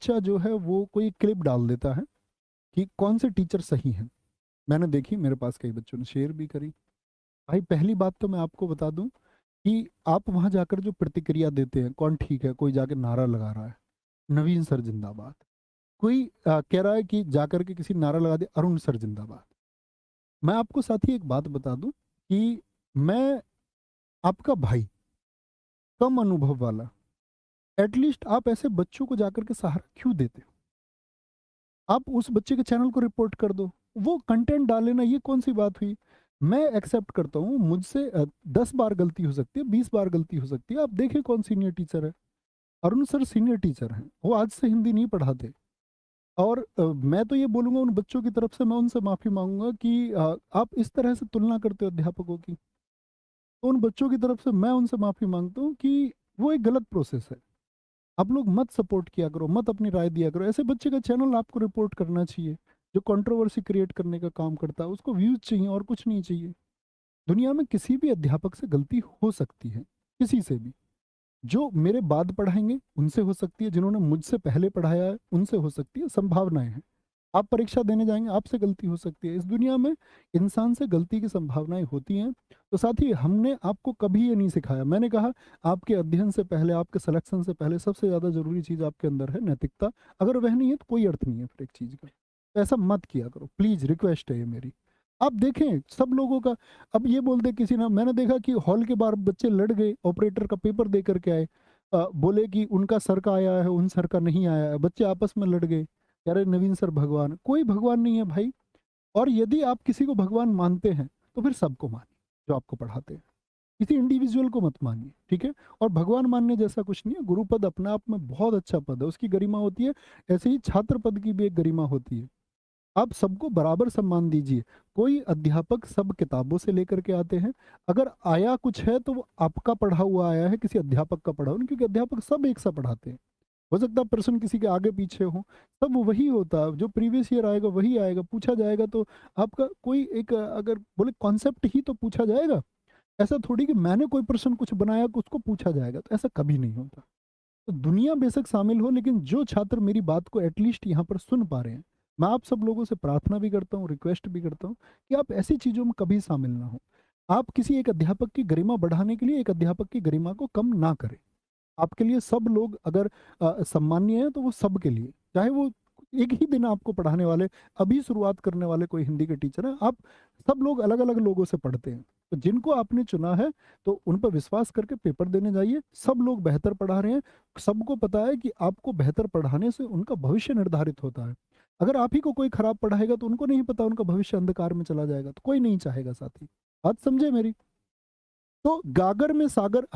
बच्चा जो है वो कोई क्लिप डाल देता है कि कौन से टीचर सही हैं। मैंने देखी, मेरे पास कई बच्चों ने शेयर भी करी। भाई पहली बात तो मैं आपको बता दूं कि आप वहां जाकर जो प्रतिक्रिया देते हैं, कौन ठीक है, कोई जाकर नारा लगा रहा है नवीन सर जिंदाबाद, कोई कह रहा है कि जाकर के किसी नारा लगा दे अरुण सर जिंदाबाद। मैं आपको साथ ही एक बात बता दूं कि मैं आपका भाई, कम अनुभव वाला, एटलीस्ट आप ऐसे बच्चों को जाकर के सहारा क्यों देते हो? आप उस बच्चे के चैनल को रिपोर्ट कर दो, वो कंटेंट डाले ना, ये कौन सी बात हुई? मैं एक्सेप्ट करता हूँ, मुझसे 10 बार गलती हो सकती है, 20 बार गलती हो सकती है। आप देखें कौन सीनियर टीचर है। अरुण सर सीनियर टीचर हैं, वो आज से हिंदी नहीं पढ़ाते। और मैं तो ये बोलूंगा उन बच्चों की तरफ से, मैं उनसे माफी मांगूंगा कि आप इस तरह से तुलना करते हो अध्यापकों की। तो उन बच्चों की तरफ से मैं उनसे माफी मांगता हूँ कि वो एक गलत प्रोसेस है। आप लोग मत सपोर्ट किया करो, मत अपनी राय दिया करो। ऐसे बच्चे का चैनल आपको रिपोर्ट करना चाहिए जो कंट्रोवर्सी क्रिएट करने का काम करता है। उसको व्यूज चाहिए और कुछ नहीं चाहिए। दुनिया में किसी भी अध्यापक से गलती हो सकती है, किसी से भी। जो मेरे बाद पढ़ाएंगे उनसे हो सकती है, जिन्होंने मुझसे पहले पढ़ाया है उनसे हो सकती है, संभावनाएं हैं। आप परीक्षा देने जाएंगे, आपसे गलती हो सकती है। इस दुनिया में इंसान से गलती की संभावनाएं होती हैं। तो साथ ही हमने आपको कभी ये नहीं सिखाया, मैंने कहा आपके अध्ययन से पहले, आपके सिलेक्शन से पहले सबसे ज़्यादा जरूरी चीज़ आपके अंदर है नैतिकता। अगर वह नहीं है तो कोई अर्थ नहीं है फिर एक चीज़ का। तो ऐसा मत किया करो प्लीज़, रिक्वेस्ट है ये मेरी। आप देखें सब लोगों का। अब ये बोल दे किसी ना, मैंने देखा कि हॉल के बाहर बच्चे लड़ गए, ऑपरेटर का पेपर दे करके आए। बोले कि उनका सर का आया है, उन सर का नहीं आया है, बच्चे आपस में लड़ गए। कह रहे नवीन सर भगवान, कोई भगवान नहीं है भाई। और यदि आप किसी को भगवान मानते हैं तो फिर सबको मानिए जो आपको पढ़ाते हैं, किसी इंडिविजुअल को मत मानिए, ठीक है? और भगवान मानने जैसा कुछ नहीं है। गुरुपद अपने आप में बहुत अच्छा पद है, उसकी गरिमा होती है। ऐसे ही छात्र पद की भी एक गरिमा होती है। आप सबको बराबर सम्मान दीजिए। कोई अध्यापक सब किताबों से लेकर के आते हैं। अगर आया कुछ है तो वो आपका पढ़ा हुआ आया है, किसी अध्यापक का पढ़ा हुआ नहीं, क्योंकि अध्यापक सब एक सा पढ़ाते हैं। हो सकता है प्रश्न किसी के आगे पीछे हो, सब वही होता है। जो प्रीवियस ईयर आएगा वही आएगा, पूछा जाएगा। तो आपका कोई एक अगर बोले कॉन्सेप्ट ही तो पूछा जाएगा। ऐसा थोड़ी कि मैंने कोई प्रश्न कुछ बनाया कि उसको पूछा जाएगा, तो ऐसा कभी नहीं होता। तो दुनिया बेशक शामिल हो, लेकिन जो छात्र मेरी बात को एटलीस्ट यहाँ पर सुन पा रहे हैं, मैं आप सब लोगों से प्रार्थना भी करता हूँ, रिक्वेस्ट भी करता हूँ कि आप ऐसी चीज़ों में कभी शामिल ना हो। आप किसी एक अध्यापक की गरिमा बढ़ाने के लिए एक अध्यापक की गरिमा को कम ना करें। आपके लिए सब लोग अगर सम्मानीय है तो वो सबके लिए, चाहे वो एक ही दिन आपको पढ़ाने वाले, अभी शुरुआत करने वाले कोई हिंदी के टीचर हैं, आप सब लोग अलग अलग लोगों से पढ़ते हैं। तो जिनको आपने चुना है तो उन पर विश्वास करके पेपर देने जाइए। सब लोग बेहतर पढ़ा रहे हैं। सबको पता है कि आपको बेहतर पढ़ाने से उनका भविष्य निर्धारित होता है। अगर आप ही को कोई खराब पढ़ाएगा तो उनको नहीं पता, उनका भविष्य अंधकार में चला जाएगा, तो कोई नहीं चाहेगा साथी। बात समझे मेरी? तो गागर में सागर